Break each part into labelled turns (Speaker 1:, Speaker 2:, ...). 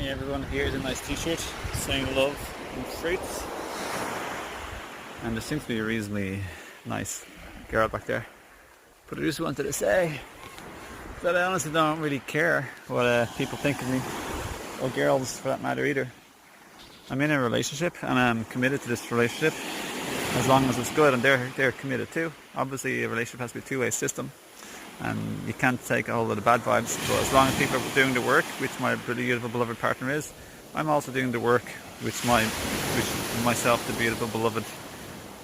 Speaker 1: Hey everyone, here's a nice t-shirt saying love and fruits. And there seems to be a reasonably nice girl back there. But I just wanted to say that I honestly don't really care what people think of me, or girls for that matter either. I'm in a relationship and I'm committed to this relationship as long as it's good, and they're committed too. Obviously a relationship has to be a two-way system and you can't take a whole lot of bad vibes, but as long as people are doing the work, which my beautiful beloved partner is, I'm also doing the work which myself, the beautiful beloved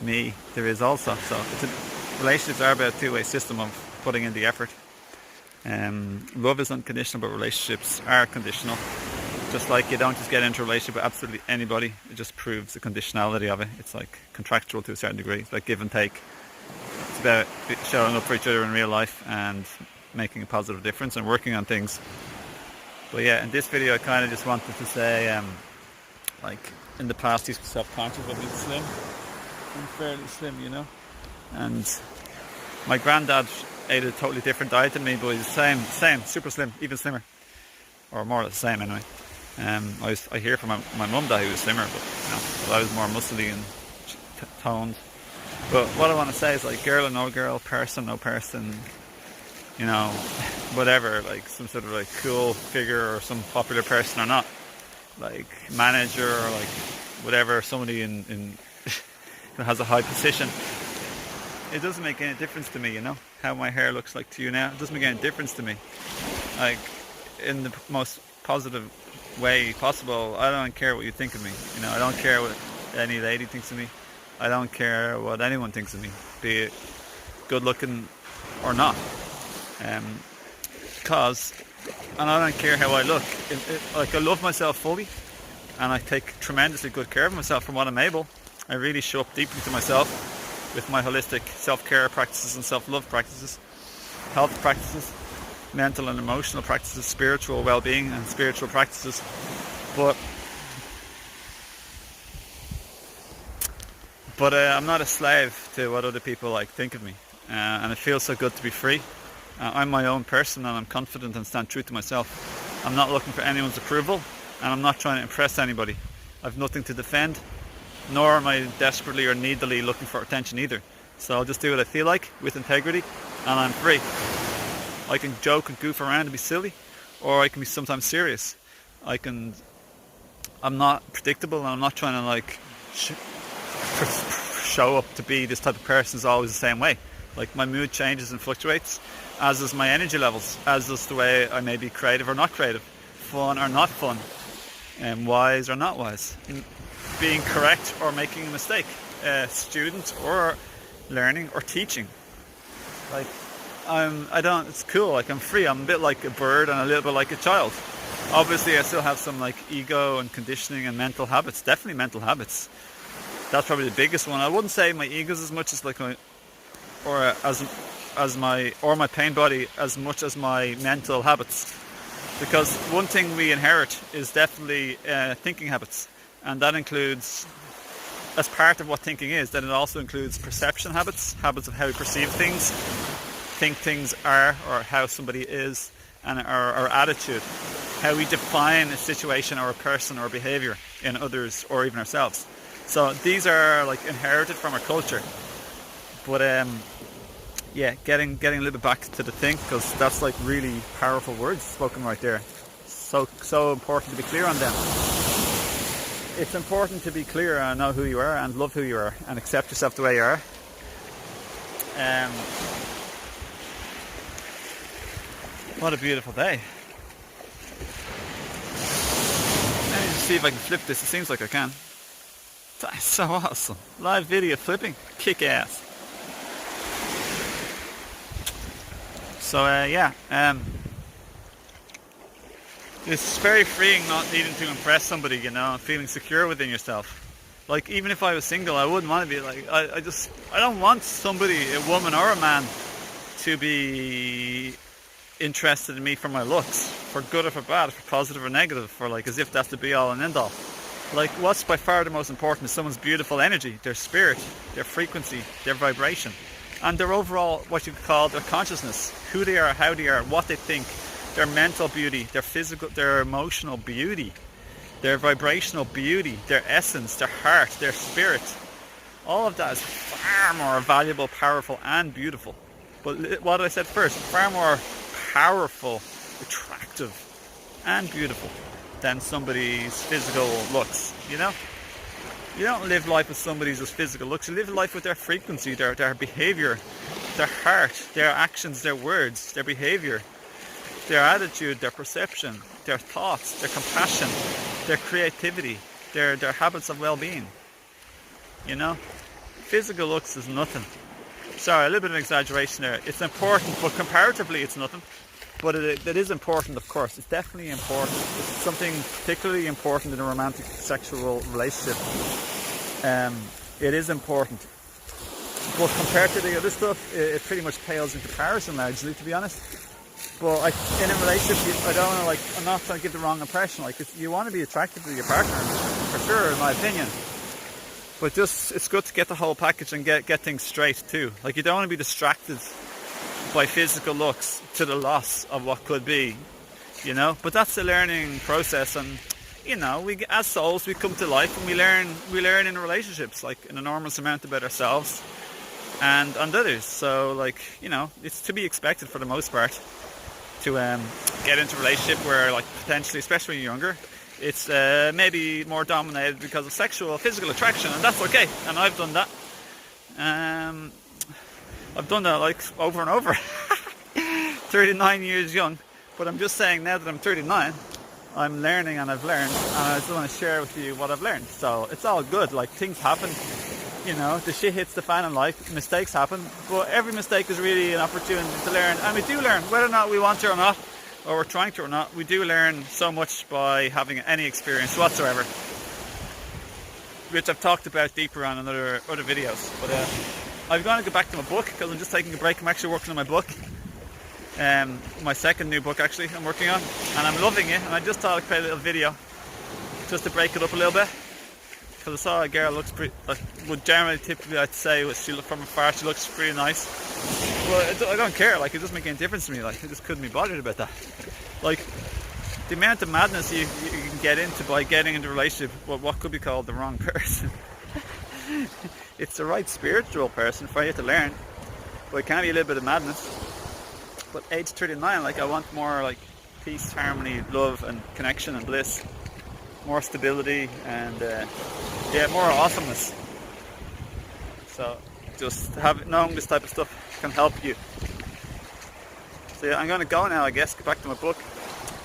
Speaker 1: me, there is also. So relationships are about a two-way system of putting in the effort. Love is unconditional, but relationships are conditional. Just like you don't just get into a relationship with absolutely anybody, it just proves the conditionality of it. It's like contractual to a certain degree. It's like give and take. It's about showing up for each other in real life and making a positive difference and working on things. But yeah, in this video I kind of just wanted to say, like in the past I used to be self-conscious about being slim. I'm fairly slim, you know. And my granddad ate a totally different diet than me, but he's the same, super slim, even slimmer. Or more or less the same anyway. I hear from my mum that he was slimmer, but I was more muscly and toned. But what I want to say is, like, girl or no girl, person no person, you know, whatever, like some sort of like cool figure or some popular person or not, like manager or like whatever, somebody in who has a high position. It doesn't make any difference to me, you know, how my hair looks like to you now. It doesn't make any difference to me. Like, in the most positive way possible, I don't care what you think of me. You know, I don't care what any lady thinks of me. I don't care what anyone thinks of me, be it good looking or not. And I don't care how I look. Like, I love myself fully, and I take tremendously good care of myself from what I'm able. I really show up deeply to myself with my holistic self-care practices and self-love practices, health practices, mental and emotional practices, spiritual well-being and spiritual practices. But I'm not a slave to what other people like think of me, and it feels so good to be free. I'm my own person and I'm confident and stand true to myself. I'm not looking for anyone's approval, and I'm not trying to impress anybody. I've nothing to defend, nor am I desperately or needily looking for attention either. So I'll just do what I feel like with integrity, and I'm free. I can joke and goof around and be silly, or I can be sometimes serious. I'm not predictable, and I'm not trying to like show up to be this type of person who's always the same way. Like, my mood changes and fluctuates, as does my energy levels, as does the way I may be creative or not creative, fun or not fun, and wise or not wise, being correct or making a mistake, student or learning or teaching. Like, it's cool, like, I'm free. I'm a bit like a bird and a little bit like a child. Obviously I still have some like ego and conditioning and mental habits, definitely mental habits. That's probably the biggest one. I wouldn't say my ego's as much as like my pain body as much as my mental habits. Because one thing we inherit is definitely thinking habits, and that includes, as part of what thinking is, then it also includes perception habits of how we perceive things, think things are, or how somebody is, and our attitude, how we define a situation or a person or behavior in others or even ourselves. So these are like inherited from our culture. But yeah, getting a little bit back to the thing, because that's like really powerful words spoken right there. So important to be clear on them. It's important to be clear and know who you are and love who you are and accept yourself the way you are. What a beautiful day. Let me just see if I can flip this. It seems like I can. That's so awesome. Live video flipping. Kick ass. So yeah, it's very freeing not needing to impress somebody, you know, and feeling secure within yourself. Like, even if I was single, I wouldn't want to be like, I don't want somebody, a woman or a man, to be interested in me for my looks, for good or for bad, for positive or negative, for like as if that's the be all and end all. Like, what's by far the most important is someone's beautiful energy, their spirit, their frequency, their vibration, and their overall, what you could call their consciousness, who they are, how they are, what they think, their mental beauty, their physical, their emotional beauty, their vibrational beauty, their essence, their heart, their spirit. All of that is far more valuable, powerful and beautiful. But what I said first, far more powerful, attractive and beautiful than somebody's physical looks, you know? You don't live life with somebody's just physical looks, you live life with their frequency, their behaviour, their heart, their actions, their words, their behaviour, their attitude, their perception, their thoughts, their compassion, their creativity, their habits of well-being. You know? Physical looks is nothing. Sorry, a little bit of an exaggeration there. It's important, but comparatively it's nothing. But it is important, of course. It's definitely important. It's something particularly important in a romantic sexual relationship. It is important. But compared to the other stuff, it pretty much pales in comparison largely, to be honest. But in a relationship, I don't want to, I'm not trying to give the wrong impression. You want to be attracted to your partner, for sure, in my opinion. But it's good to get the whole package and get things straight too. You don't want to be distracted by physical looks to the loss of what could be, you know. But that's a learning process, and you know, we as souls we come to life and we learn in relationships, an enormous amount about ourselves and others. So you know, it's to be expected for the most part to get into a relationship where potentially, especially when you're younger, it's maybe more dominated because of physical attraction, and that's okay. And I've done that. I've done that over and over. 39 years young, but I'm just saying now that I'm 39, I'm learning and I've learned, and I just want to share with you what I've learned. So it's all good. Things happen, you know, the shit hits the fan in life, mistakes happen, but every mistake is really an opportunity to learn, and we do learn, whether or not we want to or not, or we're trying to or not. We do learn so much by having any experience whatsoever, which I've talked about deeper on in other videos. But I'm going to go back to my book because I'm just taking a break. I'm actually working on my book, my second new book actually I'm working on, and I'm loving it. And I just thought I'd create a little video just to break it up a little bit, because I saw a girl looks pretty, would generally typically I'd say she looked from afar, she looks pretty nice. Well, I don't care, it doesn't make any difference to me, I just couldn't be bothered about that. The amount of madness you can get into by getting into a relationship with what could be called the wrong person. It's the right spiritual person for you to learn, but it can be a little bit of madness. But age 39, I want more peace, harmony, love and connection and bliss, more stability and more awesomeness. So just knowing this type of stuff can help you. So yeah, I'm going to go now, I guess, get back to my book.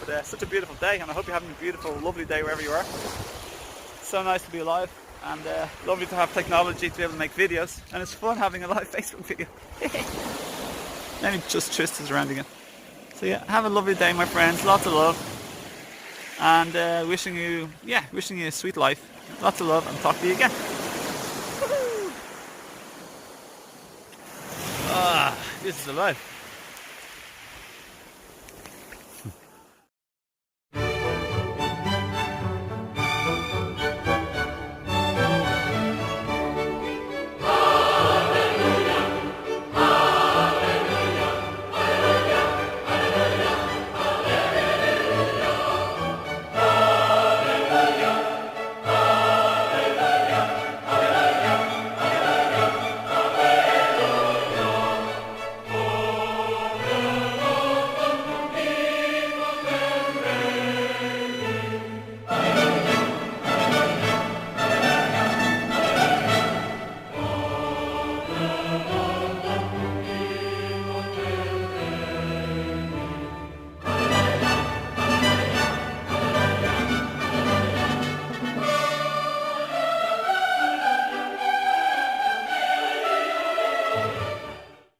Speaker 1: But such a beautiful day, and I hope you're having a beautiful, lovely day wherever you are. So nice to be alive, and lovely to have technology to be able to make videos, and it's fun having a live Facebook video. Let me just twist this around again. So yeah, have a lovely day, my friends. Lots of love, and wishing you a sweet life. Lots of love, and talk to you again. This is the life.